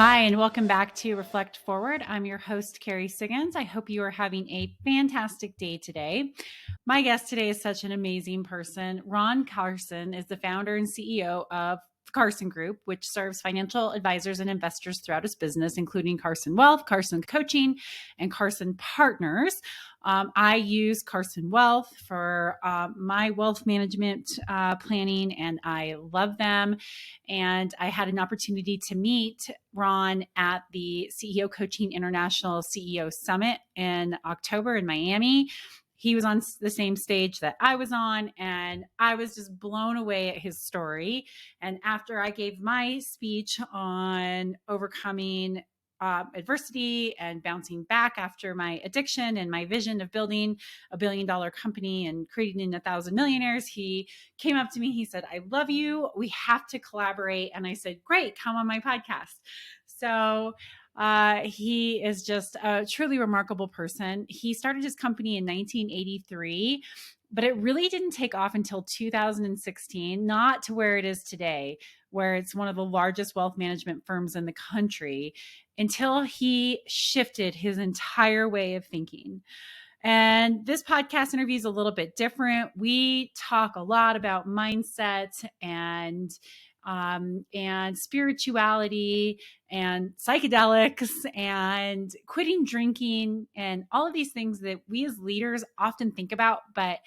Hi, and welcome back to Reflect Forward. I'm your host, Carrie Siggins. I hope you are having a fantastic day today. My guest today is such an amazing person. Ron Carson is the founder and CEO of the Carson Group, which serves financial advisors and investors throughout his business, including Carson Wealth, Carson Coaching, and Carson Partners. I use Carson Wealth for my wealth management planning, and I love them. And I had an opportunity to meet Ron at the CEO Coaching International CEO Summit in October in Miami. He was on the same stage that I was on, and I was just blown away at his story. And after I gave my speech on overcoming adversity and bouncing back after my addiction and my vision of building $1 billion company and creating 1,000 millionaires, he came up to me. He said, "I love you. We have to collaborate." And I said, "Great, come on my podcast." So he is just a truly remarkable person. He started his company in 1983, but it really didn't take off until 2016, not to where it is today, where it's one of the largest wealth management firms in the country, until he shifted his entire way of thinking. And this podcast interview is a little bit different. We talk a lot about mindset and spirituality and psychedelics and quitting drinking and all of these things that we as leaders often think about, but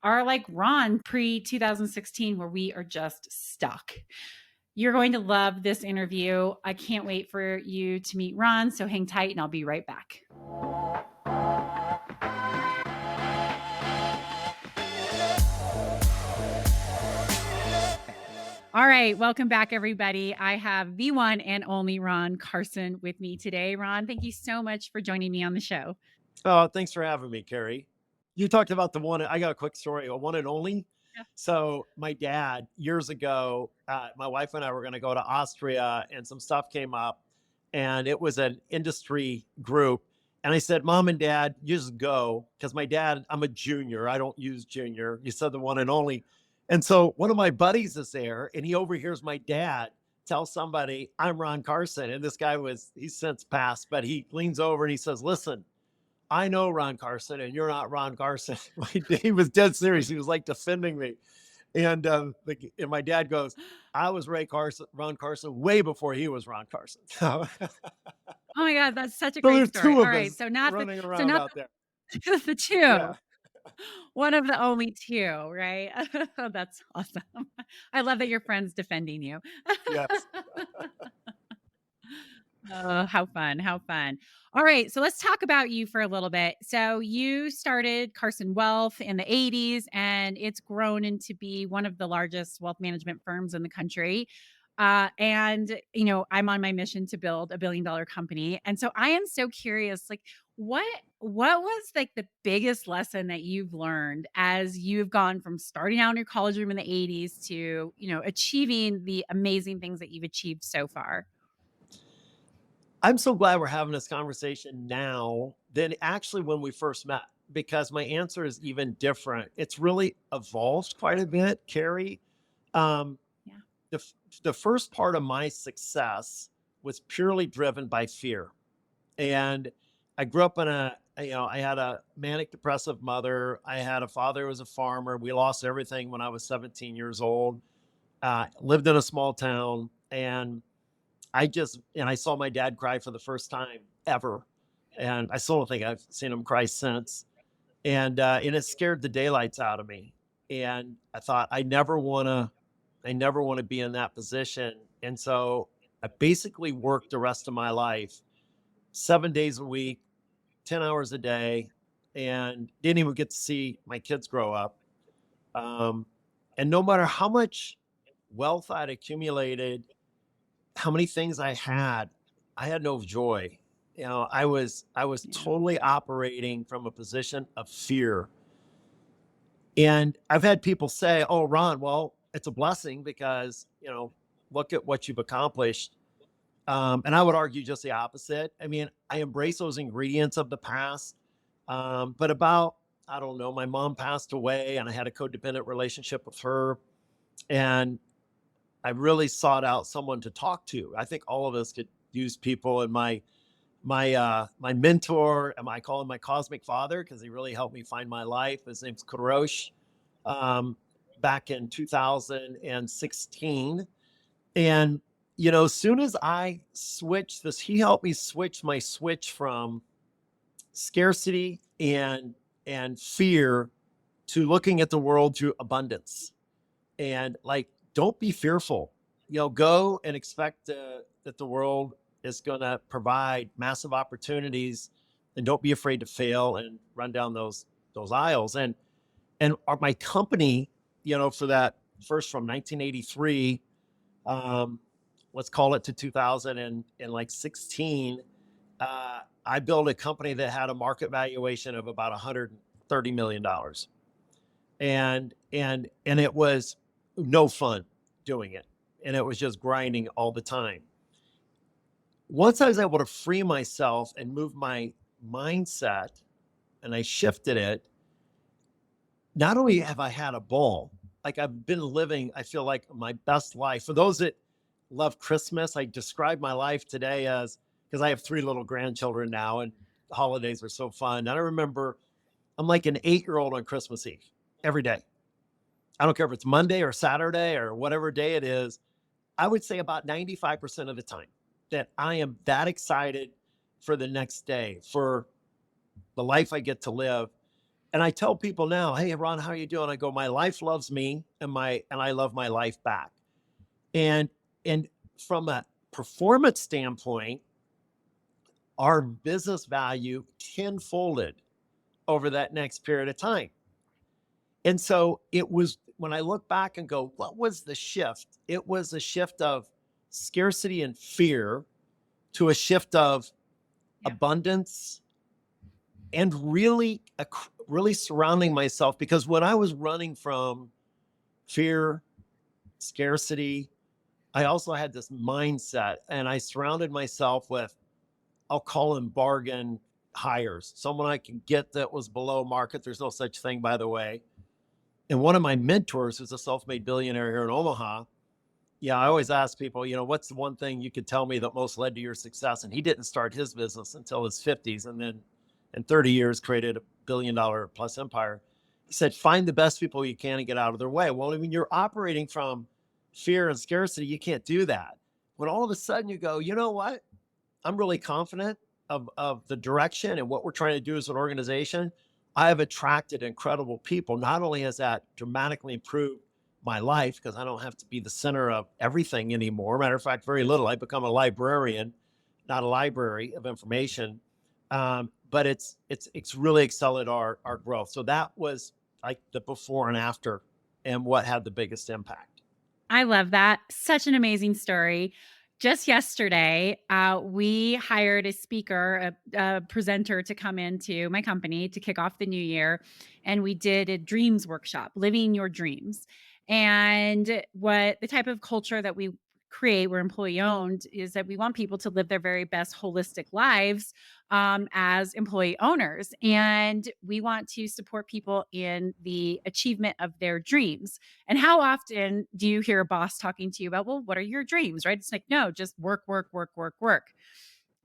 are like Ron pre 2016, where we are just stuck. You're going to love this interview. I can't wait for you to meet Ron. So hang tight and I'll be right back. All right. Welcome back, everybody. I have the one and only Ron Carson with me today. Ron, thank you so much for joining me on the show. Oh, thanks for having me, Carrie. You talked about the one. I got a quick story, a one and only. Yeah. So my dad, years ago, my wife and I were going to go to Austria, and some stuff came up, and it was an industry group. And I said, "Mom and Dad, you just go." Because my dad, I'm a junior. I don't use junior. You said the one and only. And so one of my buddies is there, and he overhears my dad tell somebody, "I'm Ron Carson." And this guy he's since passed, but he leans over and he says, "Listen, I know Ron Carson, and you're not Ron Carson." He was dead serious. He was like defending me. And my dad goes, "I was Ron Carson way before he was Ron Carson." So Oh my God, that's such a so great there's story. two All of right. us So not running the, around out there. the two, Yeah. one of the only two, right? That's awesome. I love that your friend's defending you. Yes. Oh, how fun. How fun. All right. So let's talk about you for a little bit. So you started Carson Wealth in the 80s, and it's grown into be one of the largest wealth management firms in the country. I'm on my mission to build $1 billion company. And so I am so curious, like, what was like the biggest lesson that you've learned as you've gone from starting out in your college room in the 80s to, achieving the amazing things that you've achieved so far? I'm so glad we're having this conversation now than actually when we first met, because my answer is even different. It's really evolved quite a bit, Carrie. Um, Yeah. the first part of my success was purely driven by fear. And I grew up I had a manic depressive mother. I had a father who was a farmer. We lost everything when I was 17 years old. Lived in a small town, and I saw my dad cry for the first time ever. And I still don't think I've seen him cry since. And it scared the daylights out of me. And I thought, I never want to be in that position. And so I basically worked the rest of my life 7 days a week, 10 hours a day, and didn't even get to see my kids grow up. And no matter how much wealth I'd accumulated, how many things I had no joy. I was Yeah. totally operating from a position of fear. And I've had people say, "Oh, Ron, well, it's a blessing because, look at what you've accomplished." And I would argue just the opposite. I mean, I embrace those ingredients of the past. But I don't know, my mom passed away and I had a codependent relationship with her. And I really sought out someone to talk to. I think all of us use people. And my mentor, I call him my cosmic father because he really helped me find my life. His name's Kurosh. Um, Back in 2016, and as soon as I switched this, he helped me switch my switch from scarcity and fear to looking at the world through abundance. And like, don't be fearful. Go and expect that the world is going to provide massive opportunities, and don't be afraid to fail and run down those aisles. And my company, for that first from 1983, let's call it to 2016, I built a company that had a market valuation of about $130 million. And it was no fun doing it. And it was just grinding all the time. Once I was able to free myself and move my mindset, and I shifted it, not only have I had a ball, like I've been living, I feel like my best life. For those that love Christmas, I describe my life today as, because I have 3 little grandchildren now, and the holidays are so fun. And I remember I'm like an 8-year-old on Christmas Eve every day. I don't care if it's Monday or Saturday or whatever day it is. I would say about 95% of the time that I am that excited for the next day, for the life I get to live. And I tell people now, hey, Ron, how are you doing? I go, my life loves me, and I love my life back. And from a performance standpoint, our business value tenfolded over that next period of time. And so it was, when I look back and go, what was the shift? It was a shift of scarcity and fear to a shift of abundance, and really surrounding myself, because when I was running from fear, scarcity, I also had this mindset, and I surrounded myself with, I'll call them bargain hires, someone I can get that was below market. There's no such thing, by the way. And one of my mentors, who's a self-made billionaire here in Omaha, I always ask people, what's the one thing you could tell me that most led to your success? And he didn't start his business until his 50s, and then in 30 years created a $1 billion plus empire. He said, find the best people you can and get out of their way. Well, when you're operating from fear and scarcity, you can't do that. When all of a sudden you go, you know what? I'm really confident of the direction and what we're trying to do as an organization. I have attracted incredible people. Not only has that dramatically improved my life, because I don't have to be the center of everything anymore. Matter of fact, very little. I become a librarian, not a library of information. But it's really accelerated our growth. So that was like the before and after, and what had the biggest impact. I love that. Such an amazing story. Just yesterday, we hired a speaker, a presenter to come into my company to kick off the new year. And we did a dreams workshop, living your dreams. And what the type of culture that we create, we're employee owned, is that we want people to live their very best holistic lives as employee owners. And we want to support people in the achievement of their dreams. And how often do you hear a boss talking to you about, well, what are your dreams, right? It's like, no, just work, work, work, work, work.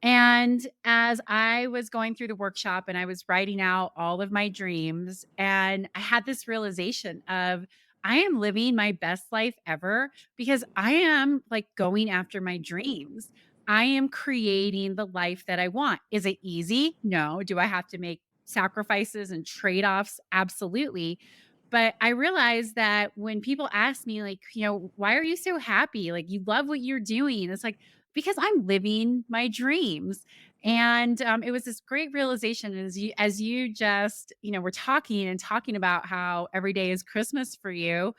And as I was going through the workshop and I was writing out all of my dreams, and I had this realization of, I am living my best life ever because I am like going after my dreams. I am creating the life that I want. Is it easy? No. Do I have to make sacrifices and trade offs? Absolutely. But I realized that when people ask me, like, why are you so happy? Like, you love what you're doing. It's like, because I'm living my dreams. And it was this great realization as you just, were talking about how every day is Christmas for you.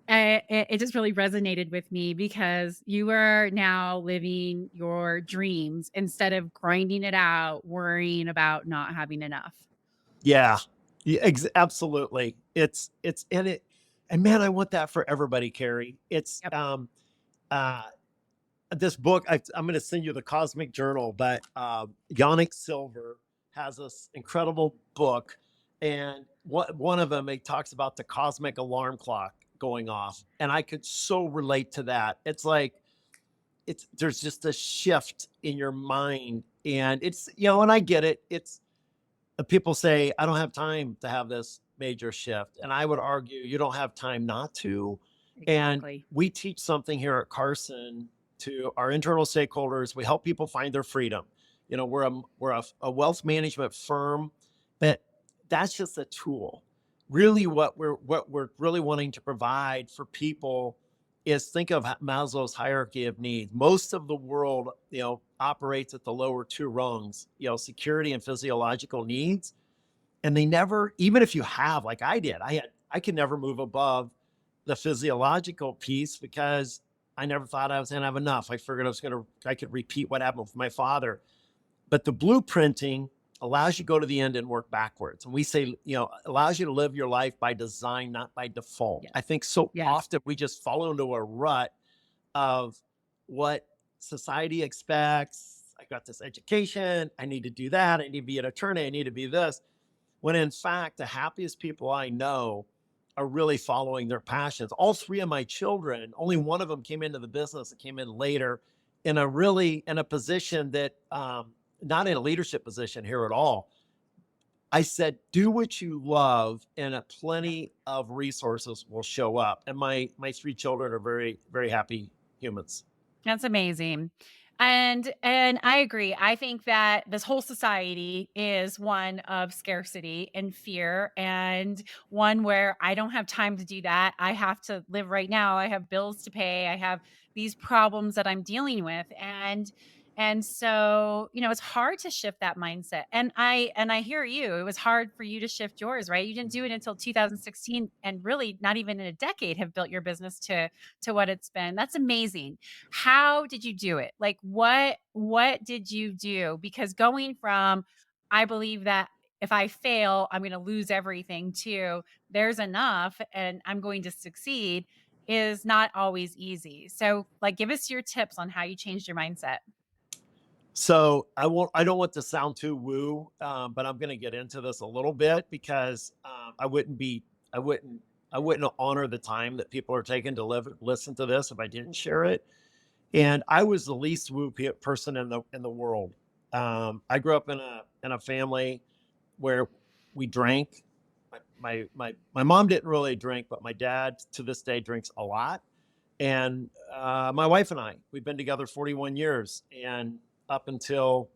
It just really resonated with me because you are now living your dreams instead of grinding it out, worrying about not having enough. Yeah, yeah, absolutely. It's in it, and man, I want that for everybody, Carrie. It's Yep. uh, this book. I'm going to send you the Cosmic Journal, but Yannick Silver has this incredible book, and one of them, it talks about the cosmic alarm clock going off, and I could so relate to that. It's like, there's just a shift in your mind, and it's, and I get it. It's people say, I don't have time to have this major shift. And I would argue you don't have time not to. And Exactly. we teach something here at Carson to our internal stakeholders. We help people find their freedom. We're a wealth management firm, but that's just a tool. Really, what we're really wanting to provide for people is, think of Maslow's hierarchy of needs. Most of the world, operates at the lower two rungs, security and physiological needs. And they never, even if you have, like I did, I could never move above the physiological piece because I never thought I was going to have enough. I figured I could repeat what happened with my father. But the blueprinting allows you to go to the end and work backwards. And we say, allows you to live your life by design, not by default. Yes. I think so Yes. often we just fall into a rut of what society expects. I got this education. I need to do that. I need to be an attorney. I need to be this. When in fact, the happiest people I know are really following their passions. All three of my children, only one of them came into the business and came in later in a position that, not in a leadership position here at all. I said, do what you love, and plenty of resources will show up. And my three children are very, very happy humans. That's amazing. And I agree. I think that this whole society is one of scarcity and fear, and one where I don't have time to do that. I have to live right now. I have bills to pay. I have these problems that I'm dealing with, and so, it's hard to shift that mindset. And I hear you. It was hard for you to shift yours, right? You didn't do it until 2016, and really not even in a decade have built your business to what it's been. That's amazing. How did you do it? Like, what did you do? Because going from, I believe that if I fail, I'm going to lose everything, to there's enough and I'm going to succeed, is not always easy. So, like, give us your tips on how you changed your mindset. So I don't want to sound too woo, but I'm going to get into this a little bit because I wouldn't, I wouldn't honor the time that people are taking to listen to this if I didn't share it. And I was the least woo person in the world. I grew up in a family where we drank. My mom didn't really drink, but my dad to this day drinks a lot. And my wife and we've been together 41 years, and up until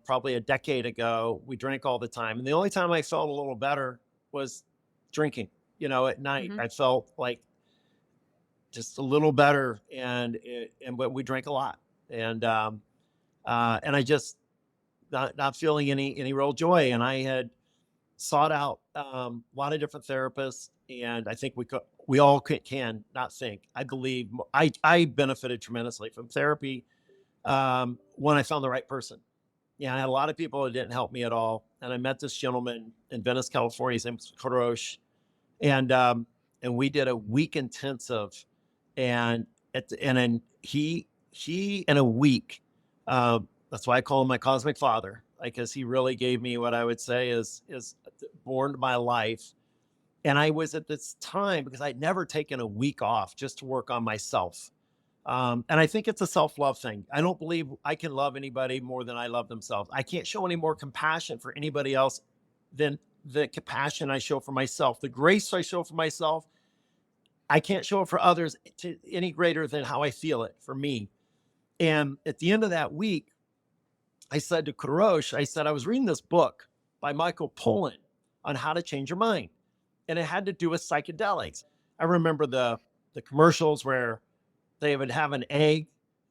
probably a decade ago, we drank all the time. And the only time I felt a little better was drinking. At night, Mhm. I felt like just a little better, but we drank a lot, and I just not feeling any real joy. And I had sought out a lot of different therapists, and I think we all can not think. I believe I benefited tremendously from therapy when I found the right person. Yeah, I had a lot of people that didn't help me at all, and I met this gentleman in Venice, California. His name was Karosh, and we did a week intensive, and then he in a week. That's why I call him my cosmic father, because he really gave me what I would say is born to my life. And I was at this time, because I'd never taken a week off just to work on myself. And I think it's a self-love thing. I don't believe I can love anybody more than I love themselves. I can't show any more compassion for anybody else than the compassion I show for myself. The grace I show for myself, I can't show it for others to any greater than how I feel it for me. And at the end of that week, I said to Karosh, I was reading this book by Michael Pollan on how to change your mind. And it had to do with psychedelics. I remember the commercials where they would have an egg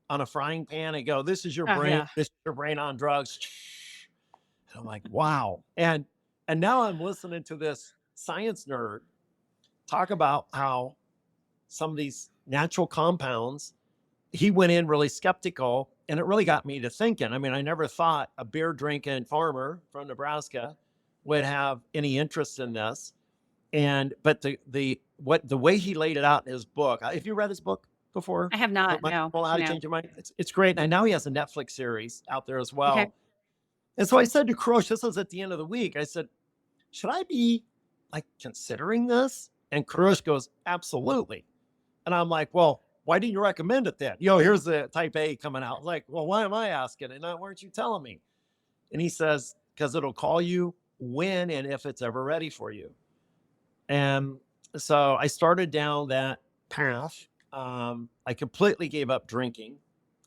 on a frying pan and go, this is your Oh, brain, yeah. this is your brain on drugs. And I'm like, wow. And now I'm listening to this science nerd talk about how some of these natural compounds, he went in really skeptical, and it really got me to thinking. I mean, I never thought a beer drinking farmer from Nebraska would have any interest in this. But the way he laid it out in his book, if you read his book before, I have not. No, How to no. Change Your Mind, it's great. And now he has a Netflix series out there as Okay. well. And so I said to Krosh, this was at the end of the week, I said, should I be considering this? And Krosh goes, absolutely. And I'm like, well, why didn't you recommend it then? Here's the type A coming out. Like, well, why am I asking? And why aren't you telling me? And he says, because it'll call you when and if it's ever ready for you. And so I started down that path. I completely gave up drinking.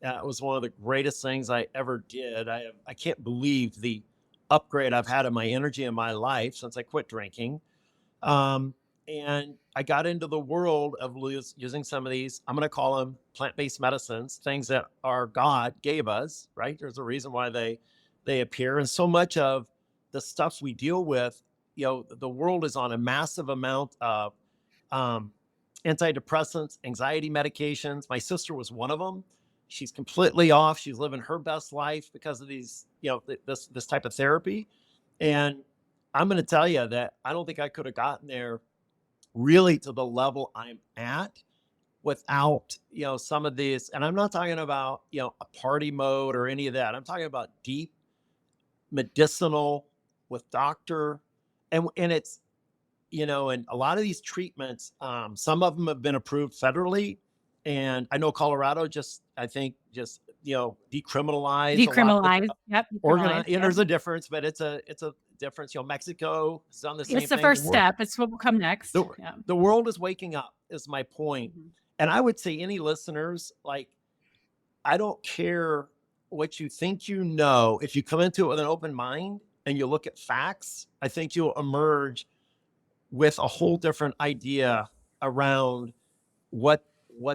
That was one of the greatest things I ever did. I can't believe the upgrade I've had in my energy in my life since I quit drinking. Um, and I got into the world of using some of these, I'm going to call them plant-based medicines, things that our God gave us, right? There's a reason why they appear. And so much of the stuff we deal with, the world is on a massive amount of um, antidepressants, anxiety medications. My sister was one of them. She's completely off. She's living her best life because of these, this type of therapy. And I'm going to tell you that I don't think I could have gotten there really to the level I'm at without, some of these. And I'm not talking about, a party mode or any of that. I'm talking about deep medicinal with doctor. And it's, and a lot of these treatments, some of them have been approved federally. And I know Colorado I think, decriminalized a lot of Decriminalized. Yep. organized. Decriminalized. Yep. There's a difference, but it's a difference. Mexico has done the same It's the thing. first step. It's what will come next. Yeah. The world is waking up, is my point. Mhm. And I would say any listeners, like, I don't care what you think if you come into it with an open mind and you look at facts, I think you'll emerge with a whole different idea around what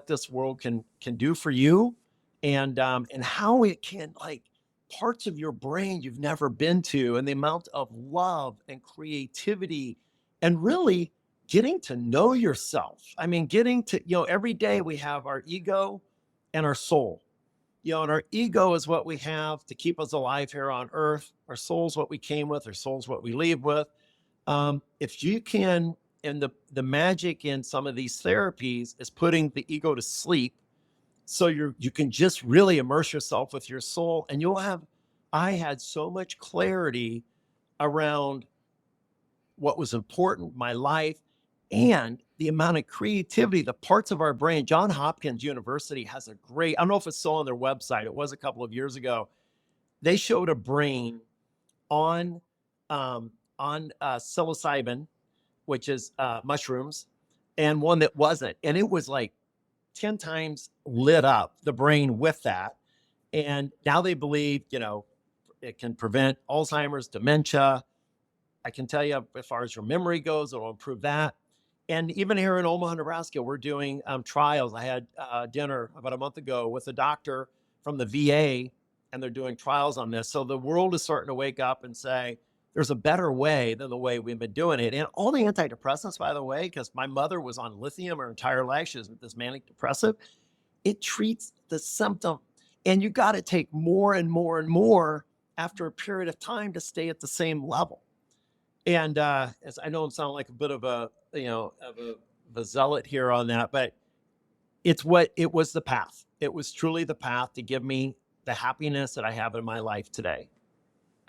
this world can do for you, and how it can, like, parts of your brain you've never been to, and the amount of love and creativity and really getting to know yourself. I mean, getting to, every day we have our ego and our soul. And our ego is what we have to keep us alive here on earth. Our soul's what we came with, our soul's what we leave with. If you can, and the magic in some of these therapies is putting the ego to sleep, so you can just really immerse yourself with your soul, and I had so much clarity around what was important in my life, and the amount of creativity, the parts of our brain. John Hopkins University has a great, I don't know if it's still on their website, it was a couple of years ago. They showed a brain on psilocybin, which is mushrooms, and one that wasn't. And it was like 10 times lit up, the brain with that. And now they believe, it can prevent Alzheimer's, dementia. I can tell you, as far as your memory goes, it'll improve that. And even here in Omaha, Nebraska, we're doing trials. I had dinner about a month ago with a doctor from the VA, and they're doing trials on this. So the world is starting to wake up and say, there's a better way than the way we've been doing it. And all the antidepressants, by the way, because my mother was on lithium her entire life, she was with this manic depressive, it treats the symptom. And you got to take more and more and more after a period of time to stay at the same level. And as I know, I'm sounding like a bit of a zealot here on that, but it was the path. It was truly the path to give me the happiness that I have in my life today.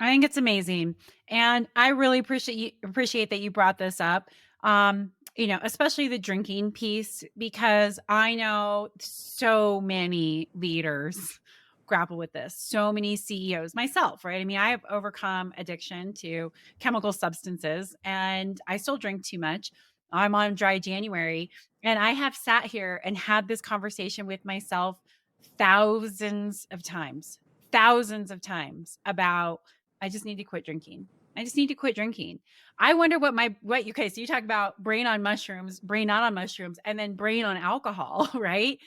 I think it's amazing. And I really appreciate that you brought this up. Especially the drinking piece, because I know so many leaders grapple with this, so many CEOs, myself, right? I mean, I have overcome addiction to chemical substances, and I still drink too much. I'm on dry January, and I have sat here and had this conversation with myself thousands of times about, I just need to quit drinking. I just need to quit drinking. I wonder okay, so you talk about brain on mushrooms, brain not on mushrooms, and then brain on alcohol, right?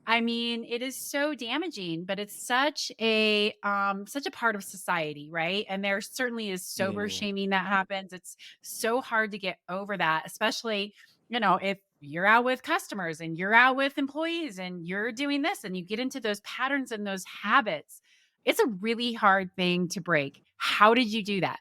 I mean, it is so damaging, but it's such a part of society, right? And there certainly is sober shaming that happens. It's so hard to get over that, especially, if you're out with customers and you're out with employees and you're doing this and you get into those patterns and those habits. It's a really hard thing to break. How did you do that?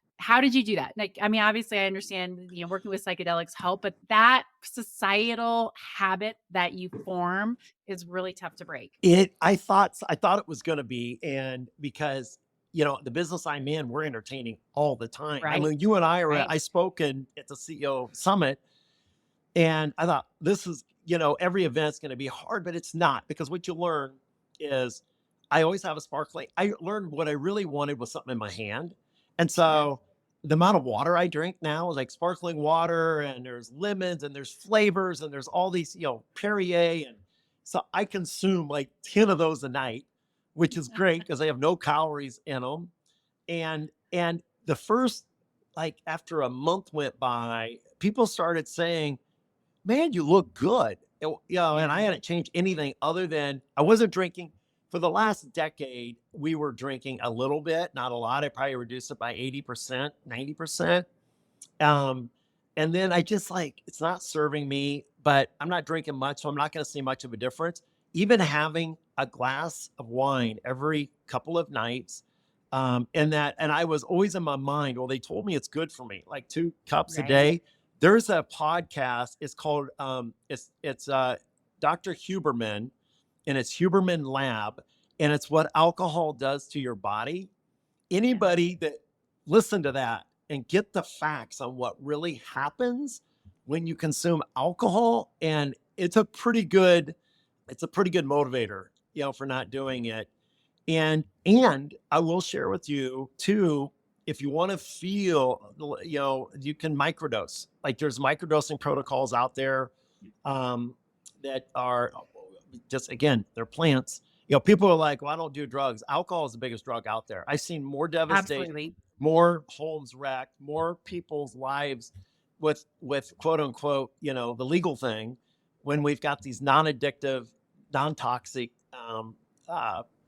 Like, I mean, obviously I understand, working with psychedelics help, but that societal habit that you form is really tough to break. I thought it was going to be, and because, the business I'm in, we're entertaining all the time. Right. I mean, you and I Right. I spoke at the CEO Summit, And I thought, this is, every event's going to be hard, but it's not, because what you learn is I always have a sparkling. I learned what I really wanted was something in my hand. And Sure. so the amount of water I drink now is like sparkling water, and there's lemons and there's flavors and there's all these, Perrier. And so I consume like 10 of those a night, which is great because they have no calories in them. And the first, like, after a month went by, people started saying, man, you look good. And Yeah. I hadn't changed anything other than I wasn't drinking. For the last decade, we were drinking a little bit, not a lot. I probably reduced it by 80%, 90%. Um, and then I just, like, it's not serving me, but I'm not drinking much, so I'm not going to see much of a difference. Even having a glass of wine every couple of nights, and I was always in my mind, well, they told me it's good for me, like 2 cups a Right. day. There's a podcast. It's called it's Dr. Huberman, and it's Huberman Lab, and it's what alcohol does to your body. Yeah. Anybody that listen to that and get the facts on what really happens when you consume alcohol, and it's a pretty good motivator, for not doing it. And I will share with you too, if you want to feel, you can microdose. Like, there's microdosing protocols out there, um, that are just, again, they're plants. People are like, well, I don't do drugs. Alcohol is the biggest drug out there. I've seen more devastation, Absolutely. more homes wrecked, more people's lives with quote unquote, the legal thing, when we've got these non-addictive, non-toxic,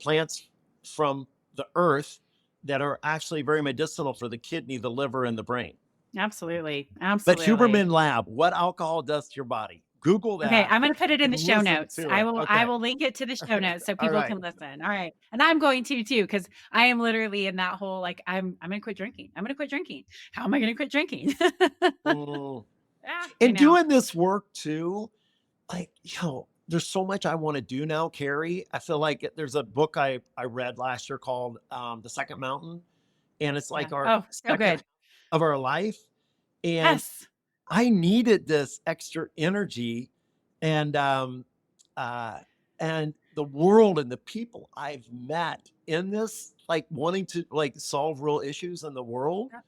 plants from the earth that are actually very medicinal for the kidney, the liver, and the brain. Absolutely. But Absolutely. Huberman Lab, what alcohol does to your body? Google Okay, that I'm gonna put it in and the show listen notes. to I it. will I Okay. will link it to the show notes so All people right. can listen. All right. And I'm going to too, because I am literally in that whole, like, I'm gonna quit drinking. I'm gonna quit drinking. How am I gonna quit drinking? Mm. Yeah, I And know. doing this work too, like, there's so much I want to do now, Carrie. I feel like there's a book I read last year called, The Second Mountain, and it's Yeah. like our Oh, so second good. of our life. And Yes. I needed this extra energy, and uh and the world and the people I've met in this, like, wanting to, like, solve real issues in the world, Yeah.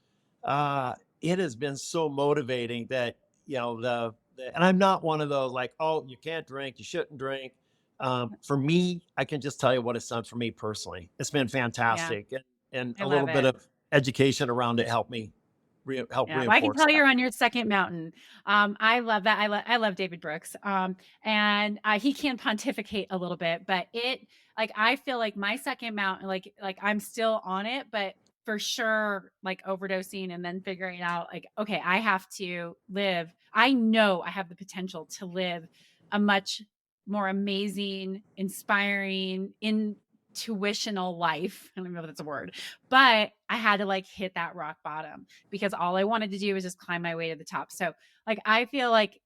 uh it has been so motivating that, and I'm not one of those, like, oh, you can't drink, you shouldn't drink. For me, I can just tell you what it's done for me personally. It's been Yeah. fantastic, and I a little love bit it. of education around it helped me help Yeah, well, I can reinforce tell that. you're on your second mountain. I love that. I love David Brooks. And he can pontificate a little bit, but like, I feel like my second mountain, like I'm still on it, but for sure, like, overdosing and then figuring out, like, okay, I have to live. I know I have the potential to live a much more amazing, inspiring, intuitional life. I don't even know if that's a word, but I had to, like, hit that rock bottom, because all I wanted to do was just climb my way to the top. So, like, I feel like,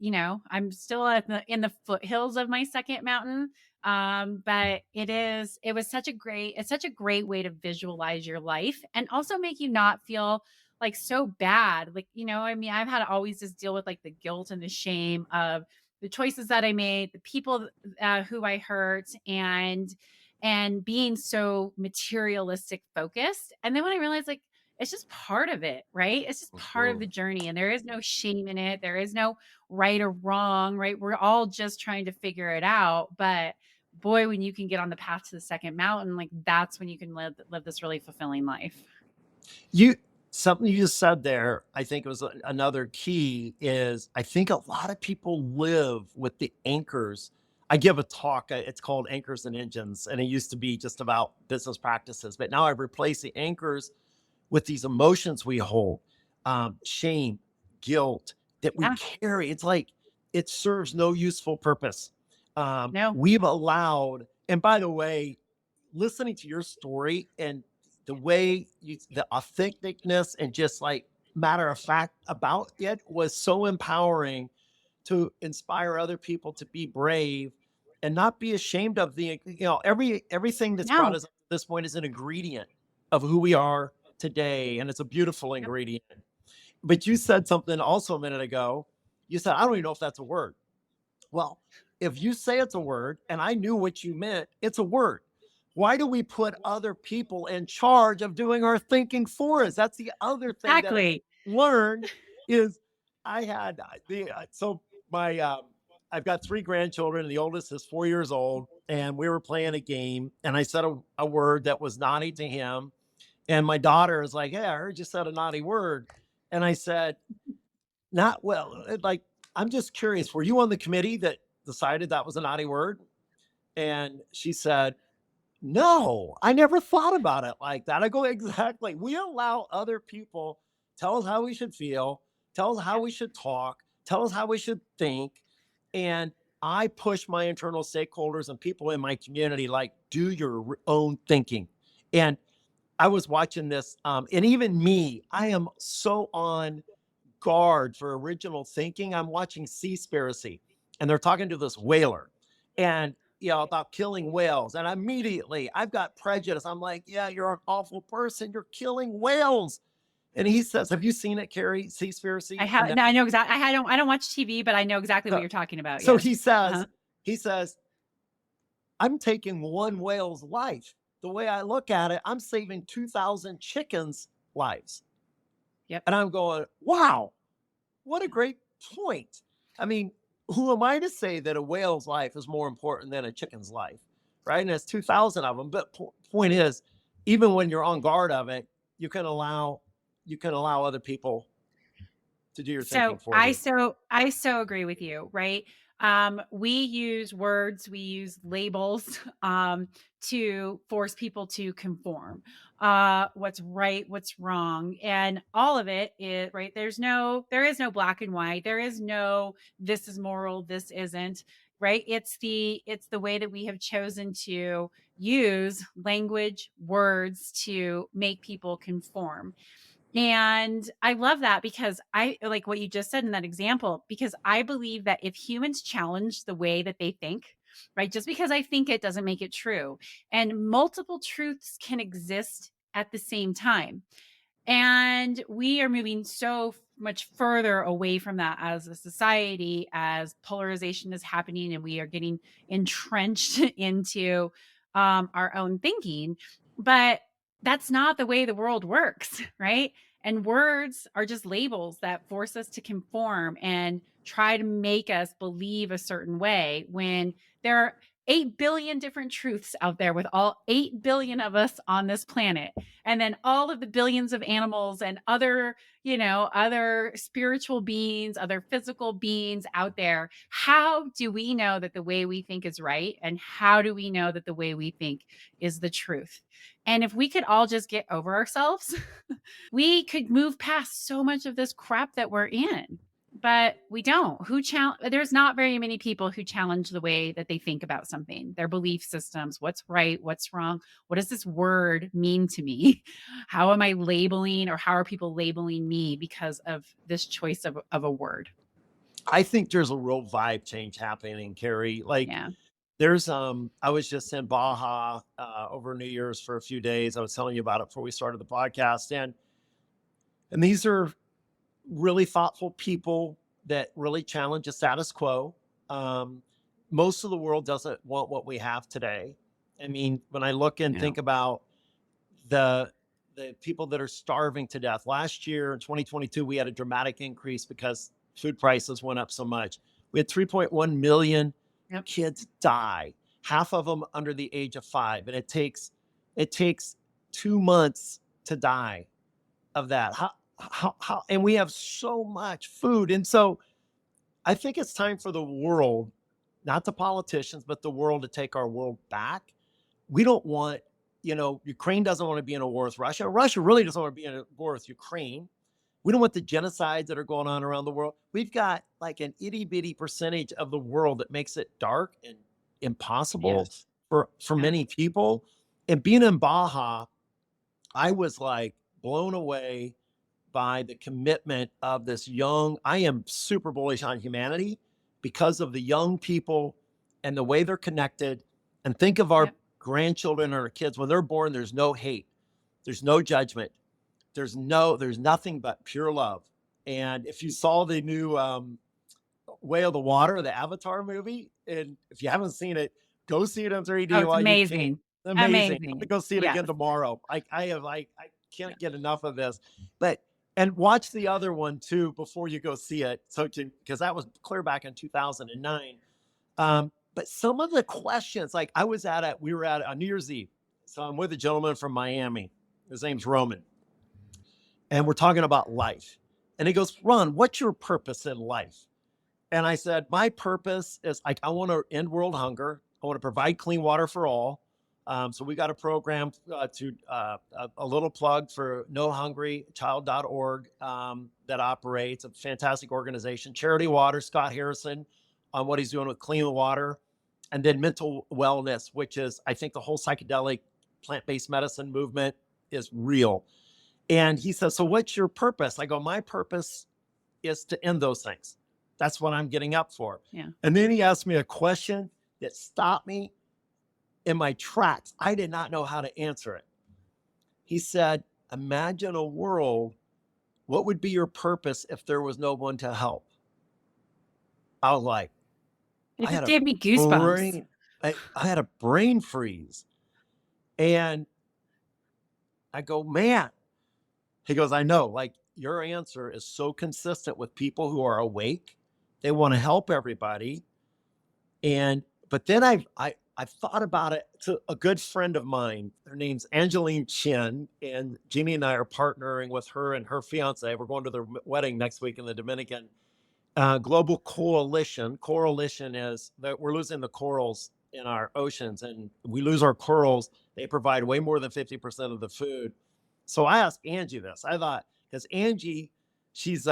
I'm still in the foothills of my second mountain. But it's such a great way to visualize your life and also make you not feel like so bad. Like, I mean, I've had to always just deal with, like, the guilt and the shame of the choices that I made, the people who I hurt, and being so materialistic focused. And then when I realized, like, it's just part of it, right? It's just part of Mhm. the journey, and there is no shame in it. There is no right or wrong, right? We're all just trying to figure it out. But boy, when you can get on the path to the second mountain, like, that's when you can live this really fulfilling life. You Something you just said there, I think, was another key, is I think a lot of people live with the anchors. I give a talk, it's called Anchors and Engines, and it used to be just about business practices, but now I've replaced the anchors with these emotions we hold, shame, guilt, that we Yeah. carry. It's like it serves no useful purpose. No. We've allowed, and by the way, listening to your story and the way the authenticness and just, like, matter of fact about it was so empowering to inspire other people to be brave and not be ashamed of everything that's brought No. us up to this point is an ingredient of who we are today, and it's a beautiful Yep. ingredient. But you said something also a minute ago. You said, I don't even know if that's a word. Well, if you say it's a word and I knew what you meant, it's a word. Why do we put other people in charge of doing our thinking for us? That's the other thing that I Exactly. learned is I had so my I've got 3 grandchildren. The oldest is 4 years old, and we were playing a game, and I said a word that was naughty to him, and my daughter is like, "Hey, I heard you said a naughty word," and I said, "Not well." Like, I'm just curious. Were you on the committee that decided that was a naughty word? And she said, no, I never thought about it like that. I go, exactly. We allow other people tell us how we should feel, tell us how Yep. we should talk, tell us how we should think. And I push my internal stakeholders and people in my community, like, do your own thinking. And I was watching this, and even me, I am so on guard for original thinking. I'm watching Seaspiracy, and they're talking to this whaler, and about killing whales. And immediately I've got prejudice. I'm like, yeah, you're an awful person. You're killing whales. And he says, have you seen it, Carrie? I Seaspiracy? And have. then, No, I know exactly. I don't watch TV, but I know exactly what so, you're talking about. so Yes. he Uh-huh. says, I'm taking one whale's life. The way I look at it, I'm saving 2,000 chickens' lives. Yep. And I'm going, wow, what a great point. I mean, who am I to say that a whale's life is more important than a chicken's life, right? And there's 2,000 of them. But point is, even when you're on guard of it, you can allow other people to do your thinking So for I you. so I so agree with you, right? We use words, we use labels to force people to conform. What's right, what's wrong, and all of it is right. There is no black and white. There is no this is moral, this isn't. Right? It's the way that we have chosen to use language, words to make people conform. And I love that because I like what you just said in that example, because I believe that if humans challenge the way that they think, right, just because I think it doesn't make it true. And multiple truths can exist at the same time. And we are moving so much further away from that as a society, as polarization is happening and we are getting entrenched into our own thinking. But that's not the way the world works, right? And words are just labels that force us to conform and try to make us believe a certain way when there are 8 billion different truths out there with all 8 billion of us on this planet, and then all of the billions of animals and other spiritual beings, other physical beings out there. How do we know that the way we think is right, and how do we know that the way we think is the truth? And if we could all just get over ourselves, we could move past so much of this crap that we're in. But we don't. There's not very many people who challenge the way that they think about something, their belief systems, what's right, what's wrong, what does this word mean to me? How am I labeling, or how are people labeling me because of this choice of a word? I think there's a real vibe change happening, Carrie. Like, Yeah. I was just in Baja over New Year's for a few days. I was telling you about it before we started the podcast. And these are really thoughtful people that really challenge the status quo. Um, Most of the world doesn't want what we have today. I mean, when I look and No. think about the the people that are starving to death, last year in 2022, we had a dramatic increase because food prices went up so much. We had 3.1 million Yep. kids die, half of them under the age of 5, and it takes 2 months to die of that. How and we have so much food. And so I think it's time for the world, not the politicians, but the world to take our world back. We don't want, Ukraine doesn't want to be in a war with Russia. Russia really doesn't want to be in a war with Ukraine. We don't want the genocides that are going on around the world. We've got like an itty bitty percentage of the world that makes it dark and impossible Yes. for Yep. many people. And being in Baja, I was like blown away by the commitment of this young. I am super bullish on humanity because of the young people and the way they're connected. And think of our Yep. grandchildren or our kids when they're born, there's no hate, there's no judgment, there's nothing but pure love. And if you saw the new Way of the Water, the Avatar movie. And if you haven't seen it, go see it in Oh, 3D it's while you can. amazing. Amazing. I'm gonna Amazing. go see it Yes. again tomorrow. I Yeah. can't get enough of this. But and watch the other one too before you go see it. So because that was clear back in 2009. But some of the questions, like we were at a New Year's Eve. So I'm with a gentleman from Miami. His name's Roman. And we're talking about life. And he goes, Ron, what's your purpose in life? And I said, my purpose is like, I want to end world hunger. I want to provide clean water for all. So we got a program a little plug for nohungrychild.org that operates a fantastic organization. Charity Water, Scott Harrison, on what he's doing with clean water. And then mental wellness, which is, I think the whole psychedelic plant-based medicine movement is real. And he says, so what's your purpose? I go, my purpose is to end those things. That's what I'm getting up for. Yeah. And then he asked me a question that stopped me in my tracks. I did not know how to answer it. He said, imagine a world. What would be your purpose if there was no one to help? I was like, It I just had a gave me goosebumps. I had a brain freeze. And I go, man. He goes, I know, like your answer is so consistent with people who are awake. They want to help everybody. But then I've thought about it to a good friend of mine. Her name's Angeline Chin, and Jeannie and I are partnering with her and her fiance. We're going to their wedding next week in the Dominican. Global Coalition. Coalition is that we're losing the corals in our oceans, and we lose our corals. They provide way more than 50% of the food. So I asked Angie this. I thought, because Angie, she's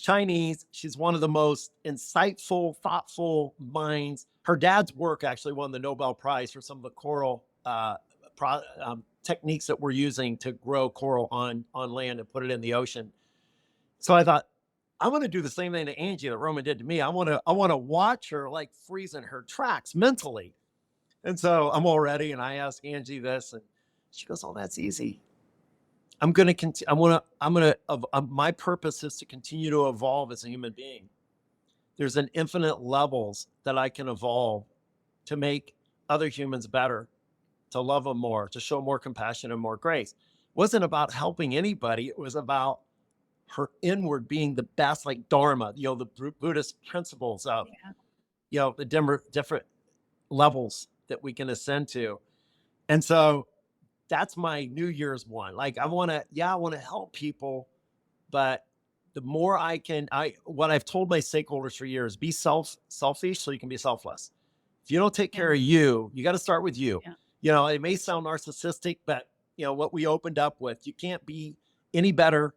Chinese. She's one of the most insightful, thoughtful minds. Her dad's work actually won the Nobel Prize for some of the coral techniques that we're using to grow coral on land and put it in the ocean. So I thought, I'm going to do the same thing to Angie that Roman did to me. I want to watch her like freeze in her tracks mentally. And so I'm all ready, and I ask Angie this, and she goes, "Oh, that's easy. I'm going to continue. My purpose is to continue to evolve as a human being. There's an infinite levels that I can evolve to make other humans better, to love them more, to show more compassion and more grace. It wasn't about helping anybody. It was about her inward being the best, like Dharma, the Buddhist principles of, the different levels that we can ascend to. And so that's my New Year's one. Like I want to help people, but the more what I've told my stakeholders for years, be selfish so you can be selfless. If you don't take care of you, you got to start with you. Yeah. It may sound narcissistic, but what we opened up with, you can't be any better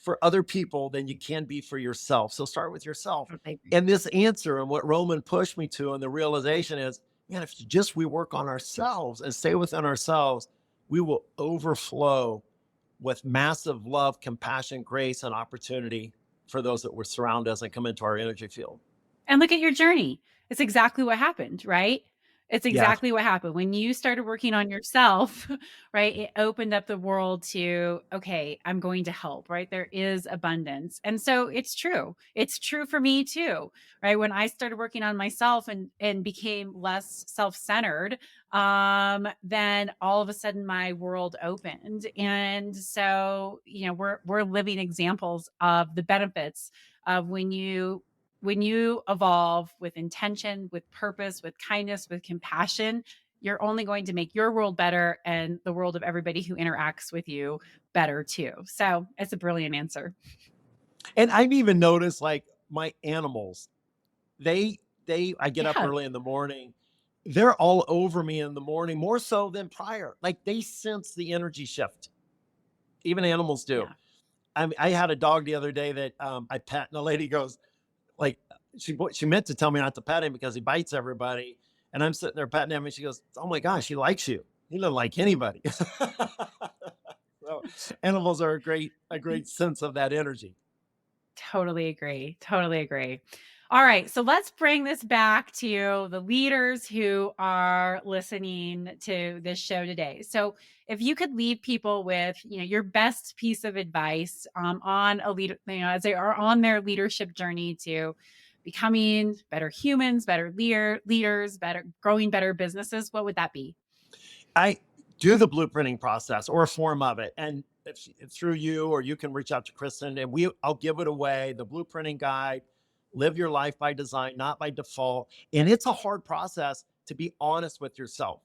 for other people than you can be for yourself. So start with yourself. And this answer and what Roman pushed me to and the realization is, man, if we work on ourselves and stay within ourselves, we will overflow with massive love, compassion, grace, and opportunity for those that will surround us and come into our energy field. And look at your journey. It's exactly what happened, right? It's Yeah. exactly what happened. When you started working on yourself, right? It opened up the world to, okay, I'm going to help, right? There is abundance. And so it's true. It's true for me too, right? When I started working on myself and became less self-centered, then all of a sudden my world opened. And so, we're living examples of the benefits of when you evolve with intention, with purpose, with kindness, with compassion, you're only going to make your world better and the world of everybody who interacts with you better too. So it's a brilliant answer. And I've even noticed like my animals, I get up early in the morning. They're all over me in the morning, more so than prior. Like they sense the energy shift. Even animals do. Yeah. I had a dog the other day that I pet, and the lady goes, like, she meant to tell me not to pet him because he bites everybody. And I'm sitting there petting him, and she goes, "Oh my gosh, he likes you. He doesn't like anybody." So animals are a great sense of that energy. Totally agree. Totally agree. All right. So let's bring this back to the leaders who are listening to this show today. So if you could leave people with, your best piece of advice on a leader, as they are on their leadership journey to becoming better humans, better leaders, better growing better businesses, what would that be? I do the blueprinting process or a form of it. And if through you, or you can reach out to Kristen, and I'll give it away, the blueprinting guide, live your life by design, not by default. And it's a hard process, to be honest with yourself.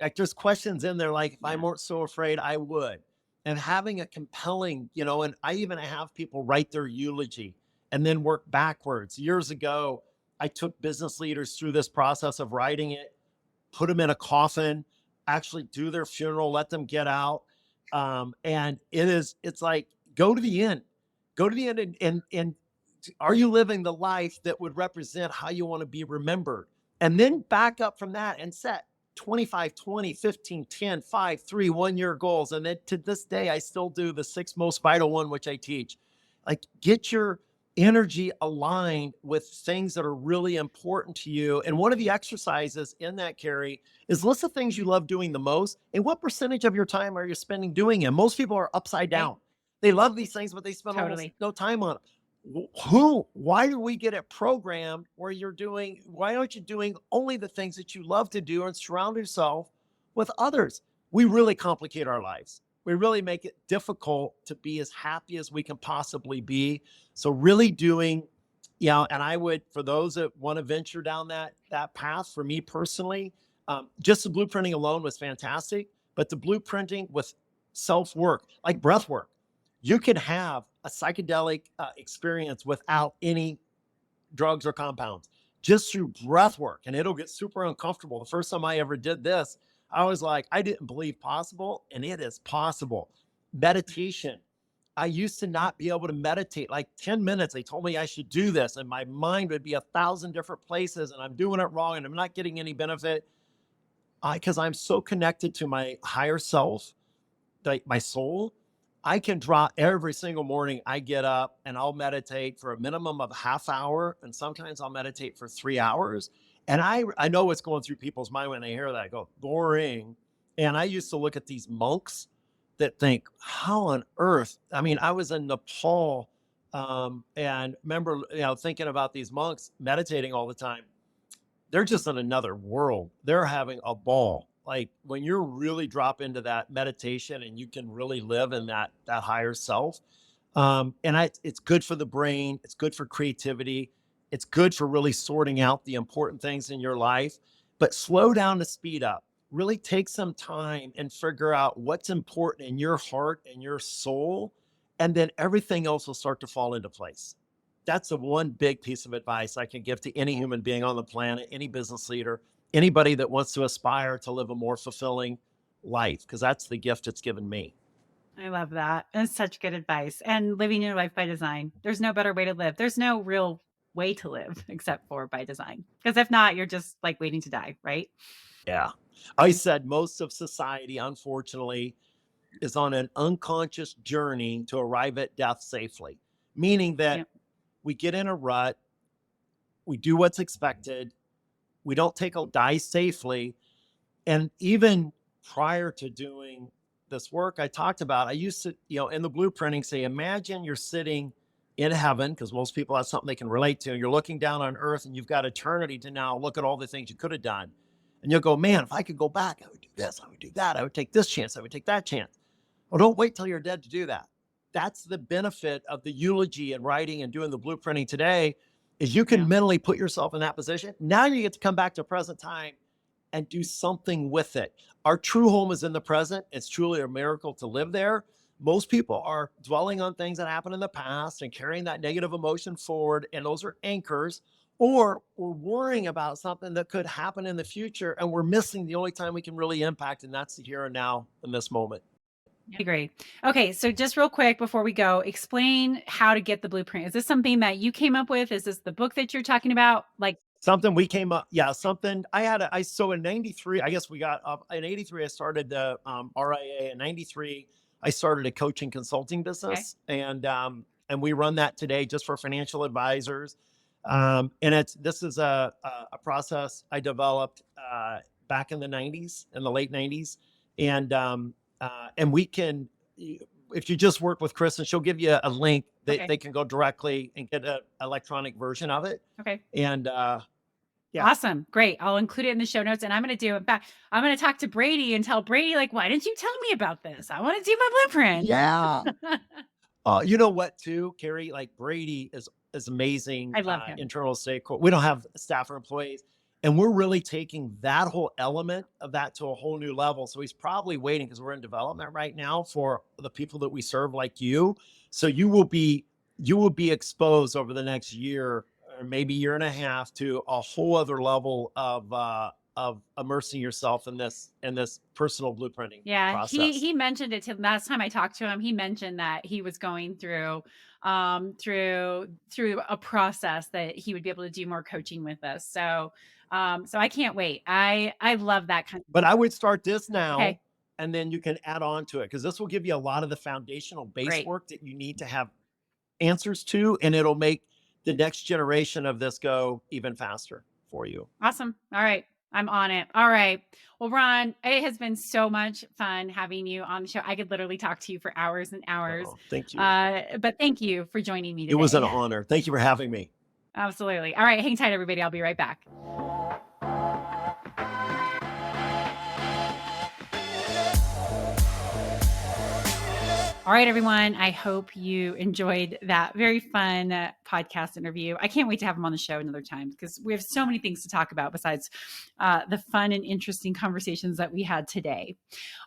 Like, there's questions in there like, if I Yeah. weren't so afraid, I would. And having a compelling, and I even have people write their eulogy and then work backwards. Years ago, I took business leaders through this process of writing it, put them in a coffin, actually do their funeral, let them get out. And it's like, go to the end, and are you living the life that would represent how you want to be remembered? And then back up from that and set 25, 20, 15, 10, 5, 3, 1 year goals. And then to this day, I still do the 6 most vital one, which I teach. Like, get your energy aligned with things that are really important to you. And one of the exercises in that, Carrie, is list the things you love doing the most and what percentage of your time are you spending doing it. Most people are upside Right. down. They love these things, but they spend almost Totally. no time on them. Why do we get it programmed where why aren't you doing only the things that you love to do and surround yourself with others? We really complicate our lives. We really make it difficult to be as happy as we can possibly be. So really doing, and I would, for those that want to venture down that path, for me personally, just the blueprinting alone was fantastic, but the blueprinting with self work, like breath work, you can have a psychedelic experience without any drugs or compounds, just through breath work, and it'll get super uncomfortable. The first time I ever did this, I was like, I didn't believe possible, and it is possible. Meditation. I used to not be able to meditate. Like 10 minutes, they told me I should do this, and my mind would be 1,000 different places, and I'm doing it wrong, and I'm not getting any benefit. Because I'm so connected to my higher self, like my soul, I can draw every single morning. I get up and I'll meditate for a minimum of a half hour. And sometimes I'll meditate for 3 hours. And I know what's going through people's mind when they hear that. I go, boring. And I used to look at these monks that think, how on earth? I mean, I was in Nepal, and remember, thinking about these monks meditating all the time. They're just in another world. They're having a ball. Like, when you're really drop into that meditation and you can really live in that higher self. It's good for the brain. It's good for creativity. It's good for really sorting out the important things in your life, but slow down to speed up. Really take some time and figure out what's important in your heart and your soul. And then everything else will start to fall into place. That's the one big piece of advice I can give to any human being on the planet, any business leader, anybody that wants to aspire to live a more fulfilling life, because that's the gift it's given me. I love that. It's such good advice. And living your life by design. There's no better way to live. There's no real way to live except for by design. Because if not, you're just like waiting to die, right? Yeah. I said most of society, unfortunately, is on an unconscious journey to arrive at death safely, meaning that Yep. we get in a rut, we do what's expected, we don't die safely. And even prior to doing this work I talked about, I used to, in the blueprinting, say, imagine you're sitting in heaven, because most people have something they can relate to. You're looking down on earth and you've got eternity to now look at all the things you could have done. And you'll go, man, if I could go back, I would do this, I would do that, I would take this chance, I would take that chance. Well, don't wait till you're dead to do that. That's the benefit of the eulogy and writing and doing the blueprinting today, is you can Yeah. mentally put yourself in that position. Now you get to come back to present time and do something with it. Our true home is in the present. It's truly a miracle to live there. Most people are dwelling on things that happened in the past and carrying that negative emotion forward, and those are anchors. Or we're worrying about something that could happen in the future, and we're missing the only time we can really impact, and that's the here and now in this moment. I agree. Okay, so just real quick before we go, explain how to get the blueprint. Is this something that you came up with? Is this the book that you're talking about? Like, Something we came up, yeah, something so in 93, I guess we got up in 83, I started the RIA. In 93, I started a coaching consulting okay, business, and we run that today just for financial advisors. And this is a process I developed back in the 90s, in the late 90s. And we can, if you just work with Kristen, she'll give you a link that Okay. they can go directly and get an electronic version of it. Okay. And yeah. Awesome. Great. I'll include it in the show notes, and I'm going to do it back. I'm going to talk to Brady and tell Brady, like, why didn't you tell me about this? I want to do my blueprint. Yeah. You know what, too, Carrie? Like Brady is amazing. I love him. Internal stakeholder. We don't have staff or employees, and we're really taking that whole element of that to a whole new level. So he's probably waiting because we're in development right now for the people that we serve, like you. So you will be exposed over the next year or maybe year and a half to a whole other level of immersing yourself in this personal blueprinting process. He mentioned it to last time I talked to him. He mentioned that he was going through a process that he would be able to do more coaching with us. So I can't wait. I love that kind of. But I would start this now. Okay. And then you can add on to it, because this will give you a lot of the foundational base Great. work that you need to have answers to, and it'll make the next generation of this go even faster for you. Awesome. All right. I'm on it. All right. Well, Ron, it has been so much fun having you on the show. I could literally talk to you for hours and hours. Oh, thank you. But thank you for joining me today. It was an honor. Thank you for having me. Absolutely. All right. Hang tight, everybody. I'll be right back. All right, everyone. I hope you enjoyed that very fun podcast interview. I can't wait to have him on the show another time, because we have so many things to talk about besides the fun and interesting conversations that we had today.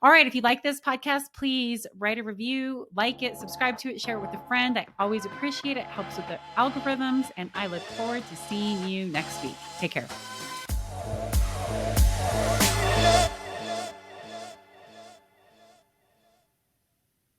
All right. If you like this podcast, please write a review, like it, subscribe to it, share it with a friend. I always appreciate it. It helps with the algorithms, and I look forward to seeing you next week. Take care.